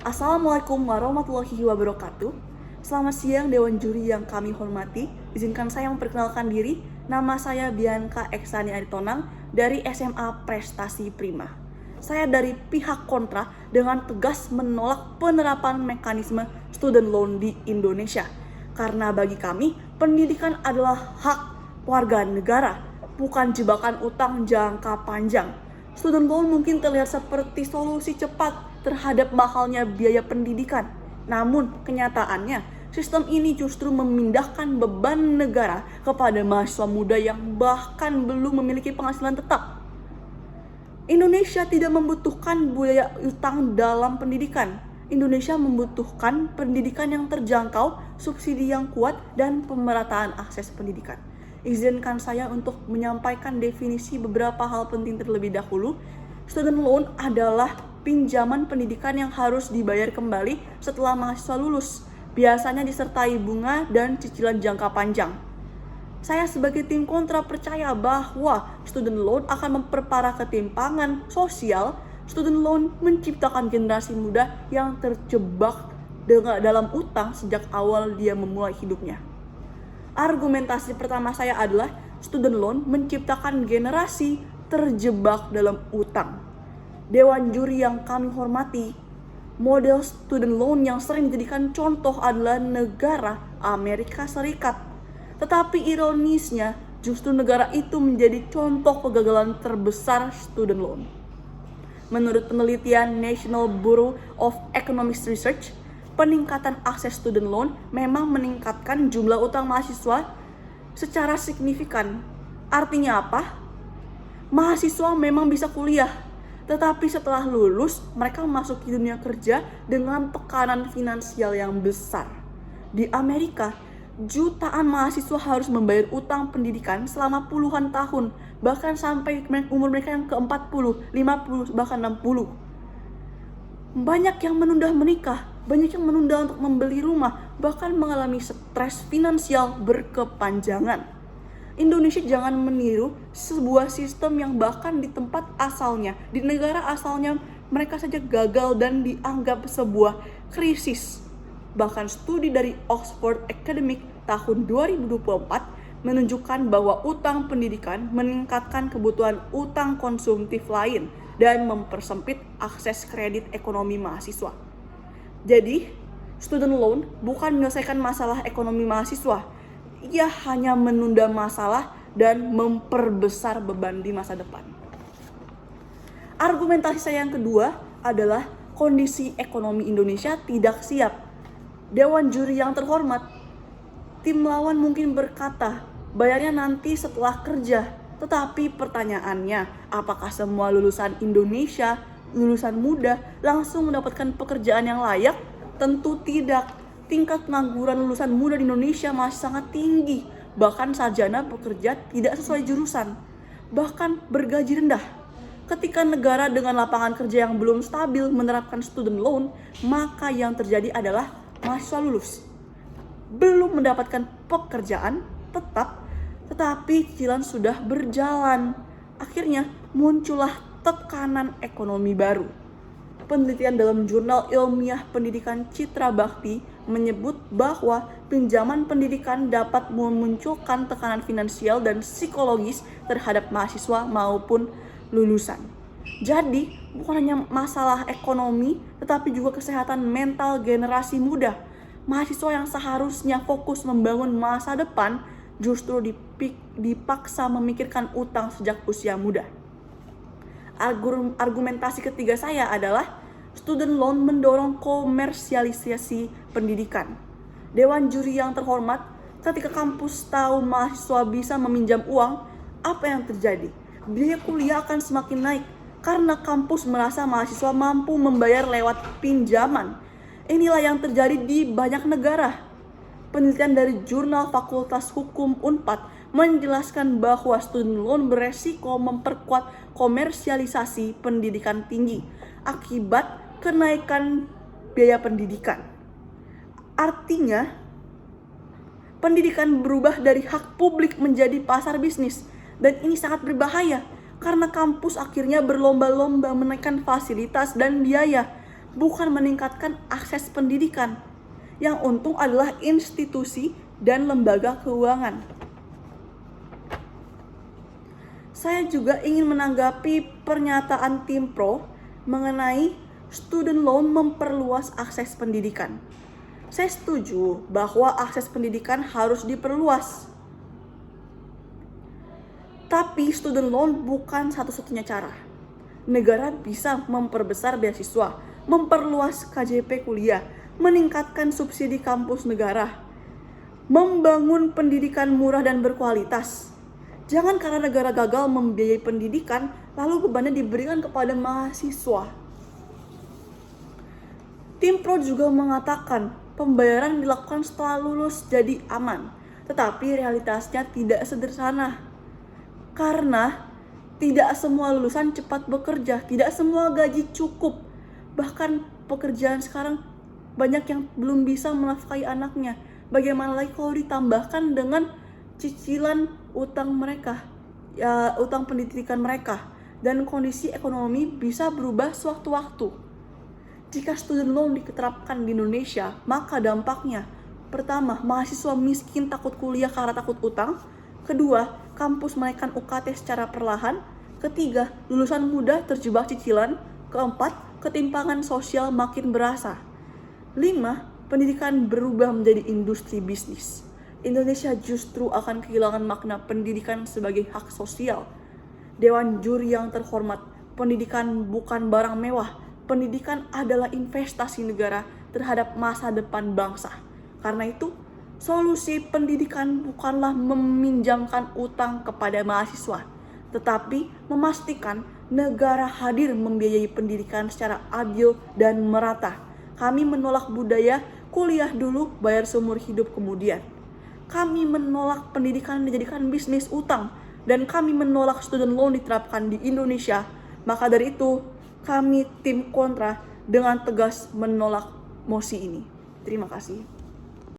Assalamualaikum warahmatullahi wabarakatuh. Selamat siang Dewan Juri yang kami hormati. Izinkan saya memperkenalkan diri. Nama saya Bianca Eksani Aritonang dari SMA Prestasi Prima. Saya dari pihak kontra dengan tegas menolak penerapan mekanisme student loan di Indonesia. Karena bagi kami, pendidikan adalah hak warga negara, bukan jebakan utang jangka panjang. Student loan mungkin terlihat seperti solusi cepat terhadap mahalnya biaya pendidikan. Namun, kenyataannya, sistem ini justru memindahkan beban negara kepada mahasiswa muda yang bahkan belum memiliki penghasilan tetap. Indonesia tidak membutuhkan budaya utang dalam pendidikan. Indonesia membutuhkan pendidikan yang terjangkau, subsidi yang kuat, dan pemerataan akses pendidikan. Izinkan saya untuk menyampaikan definisi beberapa hal penting terlebih dahulu. Student loan adalah pinjaman pendidikan yang harus dibayar kembali setelah mahasiswa lulus, biasanya disertai bunga dan cicilan jangka panjang. Saya sebagai tim kontra percaya bahwa student loan akan memperparah ketimpangan sosial. Student loan menciptakan generasi muda yang terjebak dalam utang sejak awal dia memulai hidupnya. Argumentasi pertama saya adalah student loan menciptakan generasi terjebak dalam utang. Dewan juri yang kami hormati, model student loan yang sering dijadikan contoh adalah negara Amerika Serikat. Tetapi ironisnya, justru negara itu menjadi contoh kegagalan terbesar student loan. Menurut penelitian National Bureau of Economic Research, peningkatan akses student loan memang meningkatkan jumlah utang mahasiswa secara signifikan. Artinya apa? Mahasiswa memang bisa kuliah, tetapi setelah lulus mereka masuk ke dunia kerja dengan tekanan finansial yang besar. Di Amerika, jutaan mahasiswa harus membayar utang pendidikan selama puluhan tahun, bahkan sampai umur mereka yang ke-40, 50, bahkan 60. Banyak yang menunda menikah, banyak yang menunda untuk membeli rumah, bahkan mengalami stres finansial berkepanjangan. Indonesia jangan meniru sebuah sistem yang bahkan di tempat asalnya, di negara asalnya mereka saja gagal dan dianggap sebuah krisis. Bahkan studi dari Oxford Academic tahun 2024 menunjukkan bahwa utang pendidikan meningkatkan kebutuhan utang konsumtif lain dan mempersempit akses kredit ekonomi mahasiswa. Jadi, student loan bukan menyelesaikan masalah ekonomi mahasiswa. Ia hanya menunda masalah dan memperbesar beban di masa depan. Argumentasi saya yang kedua adalah kondisi ekonomi Indonesia tidak siap. Dewan juri yang terhormat, tim lawan mungkin berkata, bayarnya nanti setelah kerja. Tetapi pertanyaannya, apakah semua lulusan Indonesia, lulusan muda, langsung mendapatkan pekerjaan yang layak? Tentu tidak. Tingkat pengangguran lulusan muda di Indonesia masih sangat tinggi. Bahkan sarjana bekerja tidak sesuai jurusan. Bahkan bergaji rendah. Ketika negara dengan lapangan kerja yang belum stabil menerapkan student loan, maka yang terjadi adalah mahasiswa lulus belum mendapatkan pekerjaan tetap, tetapi cicilan sudah berjalan. Akhirnya muncullah tekanan ekonomi baru. Penelitian dalam jurnal ilmiah pendidikan Citra Bakti menyebut bahwa pinjaman pendidikan dapat memunculkan tekanan finansial dan psikologis terhadap mahasiswa maupun lulusan. Jadi, bukan hanya masalah ekonomi, tetapi juga kesehatan mental generasi muda. Mahasiswa yang seharusnya fokus membangun masa depan justru dipaksa memikirkan utang sejak usia muda. Argumentasi ketiga saya adalah student loan mendorong komersialisasi pendidikan. Dewan juri yang terhormat, ketika kampus tahu mahasiswa bisa meminjam uang, apa yang terjadi? Biaya kuliah akan semakin naik karena kampus merasa mahasiswa mampu membayar lewat pinjaman. Inilah yang terjadi di banyak negara. Penelitian dari Jurnal Fakultas Hukum Unpad menjelaskan bahwa student loan beresiko memperkuat komersialisasi pendidikan tinggi akibat kenaikan biaya pendidikan. Artinya, pendidikan berubah dari hak publik menjadi pasar bisnis, dan ini sangat berbahaya karena kampus akhirnya berlomba-lomba menaikkan fasilitas dan biaya. bukan meningkatkan akses pendidikan. Yang untung adalah institusi dan lembaga keuangan. Saya juga ingin menanggapi pernyataan tim pro mengenai student loan memperluas akses pendidikan. Saya setuju bahwa akses pendidikan harus diperluas. Tapi student loan bukan satu-satunya cara. Negara bisa memperbesar beasiswa, memperluas KJP kuliah, meningkatkan subsidi kampus negara, membangun pendidikan murah dan berkualitas. Jangan karena negara gagal membiayai pendidikan, lalu bebannya diberikan kepada mahasiswa. Tim pro juga mengatakan pembayaran dilakukan setelah lulus jadi aman, tetapi realitasnya tidak sederhana. Karena tidak semua lulusan cepat bekerja, tidak semua gaji cukup. Bahkan pekerjaan sekarang banyak yang belum bisa menafkahi anaknya. Bagaimana lagi kalau ditambahkan dengan cicilan utang mereka, utang pendidikan mereka, dan kondisi ekonomi bisa berubah sewaktu-waktu. Jika student loan diterapkan di Indonesia, maka dampaknya pertama, mahasiswa miskin takut kuliah karena takut utang. Kedua, kampus menaikkan UKT secara perlahan. Ketiga, lulusan muda terjebak cicilan. Keempat, ketimpangan sosial makin berasa. 5, pendidikan berubah menjadi industri bisnis. Indonesia justru akan kehilangan makna pendidikan sebagai hak sosial. Dewan Juri yang terhormat, pendidikan bukan barang mewah. Pendidikan adalah investasi negara terhadap masa depan bangsa. Karena itu, solusi pendidikan bukanlah meminjamkan utang kepada mahasiswa, tetapi memastikan negara hadir membiayai pendidikan secara adil dan merata. Kami menolak budaya kuliah dulu, bayar seumur hidup kemudian. Kami menolak pendidikan dijadikan bisnis utang, dan kami menolak student loan diterapkan di Indonesia. Maka dari itu, kami tim kontra dengan tegas menolak mosi ini. Terima kasih.